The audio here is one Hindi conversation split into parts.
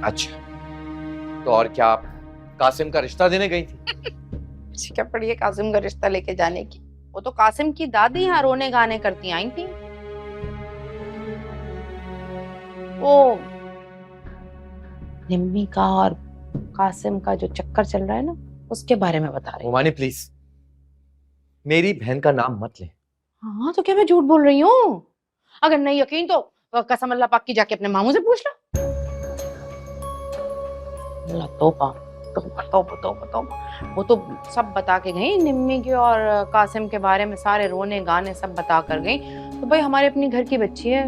अच्छा, तो और क्या आप कासिम का रिश्ता देने गई थी? क्या पड़ी है कासिम का रिश्ता लेके जाने की? वो तो कासिम की दादी यहाँ रोने गाने करती आई थी। वो निम्मी का और कासिम का जो चक्कर चल रहा है ना, उसके बारे में बता रही। मोमानी प्लीज, मेरी बहन का नाम मत ले। हाँ तो क्या मैं झूठ बोल रही हूँ? अगर नहीं यकीन तो कसम अल्लाह पाक की जाके अपने मामू से पूछ लो। अल्लाह तौबा तौबा तौबा तौबा तौबा। वो तो सब बता के गई निम्मी के और कासिम के बारे में, सारे रोने गाने सब बता कर गई। तो भाई हमारे अपनी घर की बच्ची है,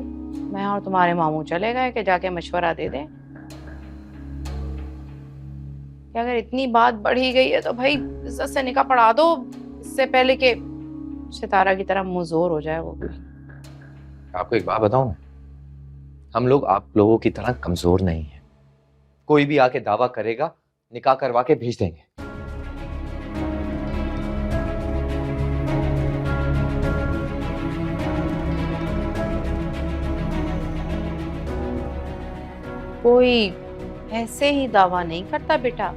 मैं और तुम्हारे मामू चले गए कि जाके मशवरा दे दे कि अगर इतनी बात बढ़ी गई है तो भाई इज्जत से निकाह पढ़ा दो, इससे पहले कि सितारा की तरह मुंहजोर हो जाए वो भी। आपको एक बात बताऊं, हम लोग आप लोगों की तरह कमजोर नहीं है। कोई भी आके दावा करेगा, निकाह करवा के भेज देंगे। कोई ऐसे ही दावा नहीं करता बेटा,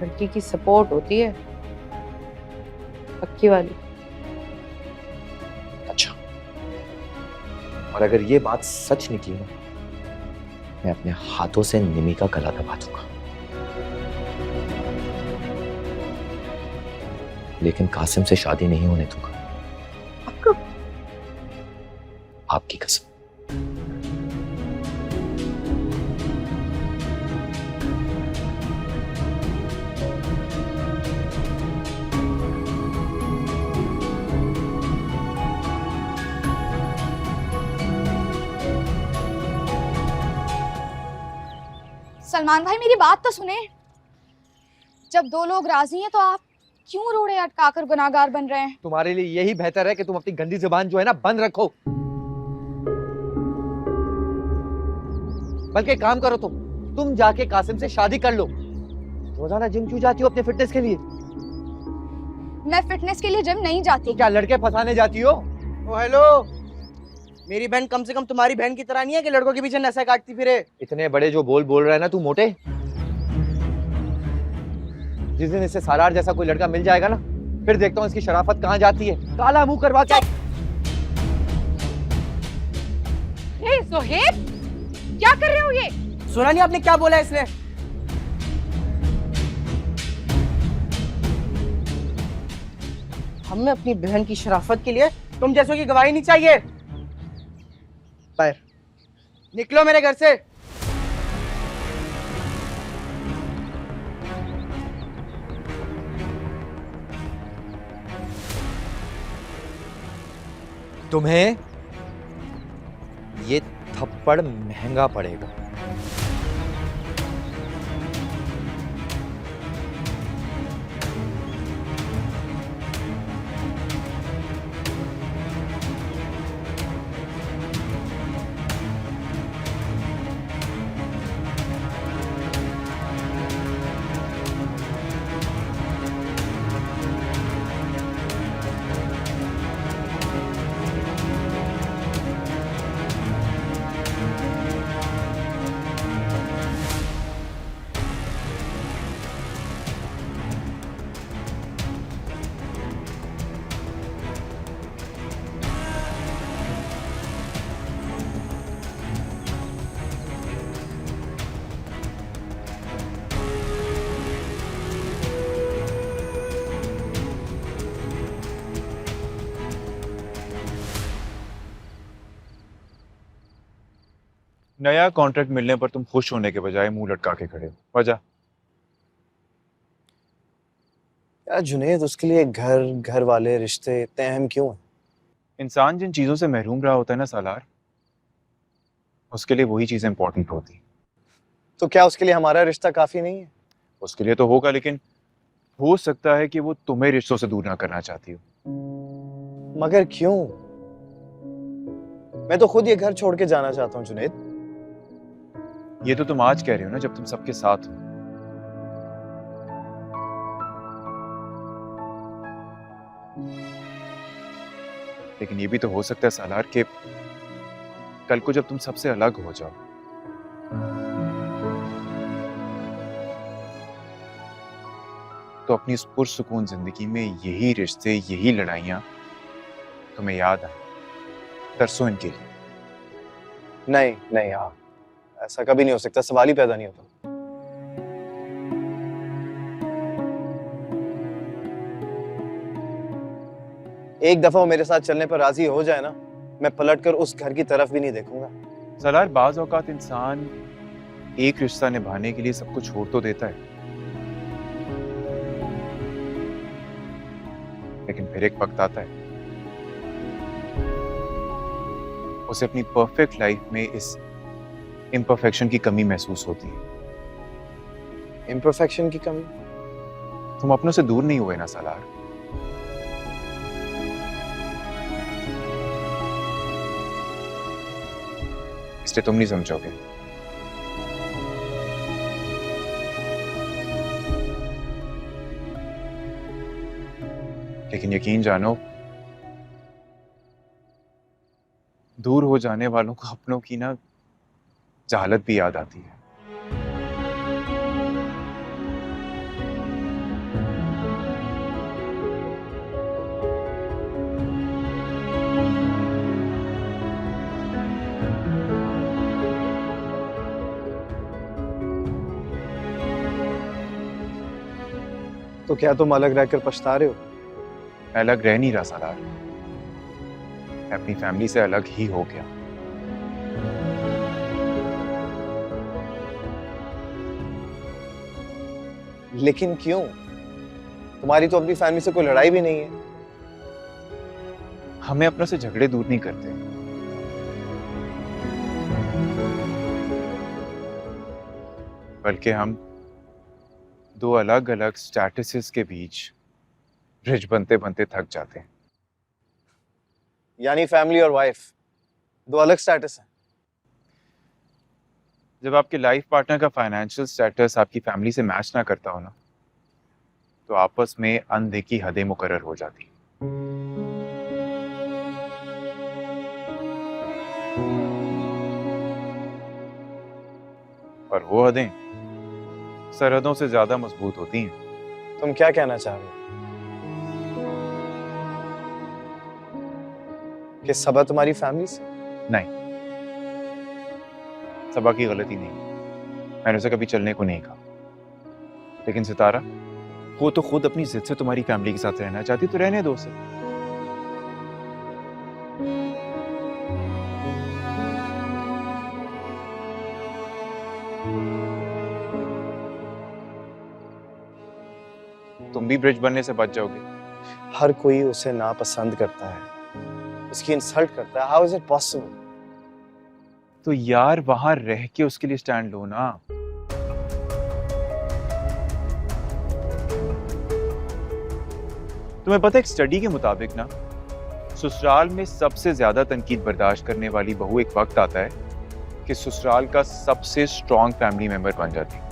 लड़की की सपोर्ट होती है पक्की वाली। अच्छा, और अगर ये बात सच निकली ना, मैं अपने हाथों से निमी का गला दबा दूंगा। लेकिन कासिम से शादी नहीं होने दूंगा, आपकी कसम। सलमान भाई मेरी बात तो सुने। जब दो लोग राजी हैं तो आप क्यों रोड़े अटकाकर गुनाहगार बन रहे हैं? तुम्हारे लिए यही बेहतर है कि तुम अपनी गंदी जुबान जो है ना बंद रखो। बल्कि एक काम करो, तुम जाके कासिम से शादी कर लो। रोजाना जिम क्यों जाती हो अपने फिटनेस के लिए? मैं फिटनेस के लिए जिम नहीं जाती। तो क्या लड़के फंसाने जाती हो? ओ हेलो, मेरी बहन कम से कम तुम्हारी बहन की तरह नहीं है कि लड़कों के पीछे नशा काटती फिरे। इतने बड़े जो बोल रहा है ना तू मोटे, जिस दिन इससे सालार जैसा कोई लड़का मिल जाएगा ना, फिर देखता हूँ इसकी शराफत कहाँ जाती है। काला मुंह करवा के। सोहेब, क्या कर रहे हो ये? सुना नहीं आपने क्या बोला इसने? हमें अपनी बहन की शराफत के लिए तुम जैसों की गवाही नहीं चाहिए। बाहर निकलो मेरे घर से। तुम्हें ये थप्पड़ महंगा पड़ेगा। नया कॉन्ट्रैक्ट मिलने पर तुम खुश होने के बजाय मुंह लटका के खड़े हो, वजह? यार जुनेद, उसके लिए घर, घर वाले, रिश्ते इतने अहम क्यों हैं? इंसान जिन चीजों से महरूम रहा होता है ना सालार, उसके लिए वही चीजें इंपॉर्टेंट होती। तो क्या उसके लिए हमारा रिश्ता काफी नहीं है? उसके लिए तो होगा, लेकिन हो सकता है कि वो तुम्हें रिश्तों से दूर ना करना चाहती हो। मगर क्यों? मैं तो खुद ये घर छोड़ के जाना चाहता हूँ जुनेद। ये तो तुम आज कह रहे हो ना, जब तुम सबके साथ हो। लेकिन ये भी तो हो सकता है सालार, कि कल को जब तुम सबसे अलग हो जाओ तो अपनी इस पुरसुकून जिंदगी में यही रिश्ते, यही लड़ाइयाँ तुम्हें याद आए, तरसो इनके लिए। नहीं नहीं यार, ऐसा कभी नहीं हो सकता, सवाल ही पैदा नहीं होता। एक दफा वो मेरे साथ चलने पर राजी हो जाए ना, मैं पलटकर उस घर की तरफ भी नहीं देखूंगा। सलार, बाज औकात इंसान एक रिश्ता निभाने के लिए सब कुछ छोड़ तो देता है, लेकिन फिर एक वक्त आता है उसे अपनी परफेक्ट लाइफ में इस इम्परफेक्शन की कमी महसूस होती है। इम्परफेक्शन की कमी? तुम अपनों से दूर नहीं हुए ना सालार। इसलिए तुम नहीं समझोगे। लेकिन यकीन जानो, दूर हो जाने वालों को अपनों की ना जहालत भी याद आती है। तो क्या तुम अलग रहकर पछता रहे हो? मैं अलग रह नहीं रहा सालार, मैं अपनी फैमिली से अलग ही हो गया। लेकिन क्यों? तुम्हारी तो अपनी फैमिली से कोई लड़ाई भी नहीं है। हमें अपनों से झगड़े दूर नहीं करते, बल्कि हम दो अलग अलग स्टेटसेस के बीच ब्रिज बनते बनते थक जाते हैं। यानी फैमिली और वाइफ दो अलग स्टेटस हैं। जब आपके लाइफ पार्टनर का फाइनेंशियल स्टेटस आपकी फैमिली से मैच ना करता हो ना, तो आपस में अनदेखी हदें मुकर्रर हो जाती। और वो हदें सरहदों से ज्यादा मजबूत होती हैं। तुम क्या कहना चाह रहे हो? कि सबा तुम्हारी फैमिली से? नहीं, सबा की गलती नहीं, मैंने उसे कभी चलने को नहीं कहा। लेकिन सितारा, वो तो खुद अपनी जिद से तुम्हारी फैमिली के साथ रहना चाहती, तो रहने दो उसे। तुम भी ब्रिज बनने से बच जाओगे। हर कोई उसे नापसंद करता है, उसकी इंसल्ट करता है। How is it possible? तो यार वहां रह के उसके लिए स्टैंड लो ना। तुम्हें पता है, एक स्टडी के मुताबिक ना, ससुराल में सबसे ज्यादा तनकीद बर्दाश्त करने वाली बहू एक वक्त आता है कि ससुराल का सबसे स्ट्रॉन्ग फैमिली मेंबर बन जाती है।